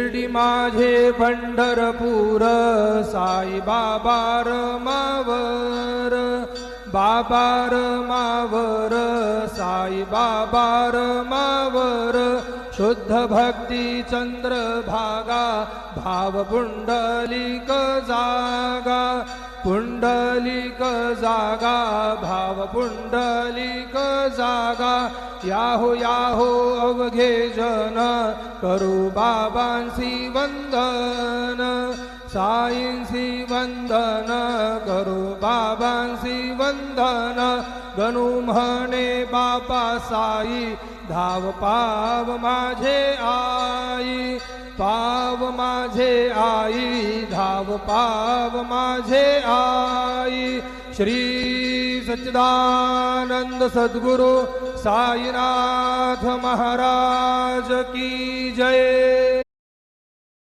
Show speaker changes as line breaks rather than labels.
शिर्डी माझे पंढरपूर साई बाबार मावर, बाबार मावर साई बाबार मावर, शुद्ध भक्ती चंद्रभागा भाव पुंडलिक जागा, पुंडलिक जागा भाव पुंडलिक जागा, याहो याहो अवघे जन करू बाबांसी वंदन, साईंसी वंदन करू बाबांसी वंदन, गणू म्हणे बापा साई धाव पाव माझे आई, पाव माझे आई धाव पाव माझे आई। श्री सच्चिदानंद सद्गुरु साईनाथ महाराज की जय।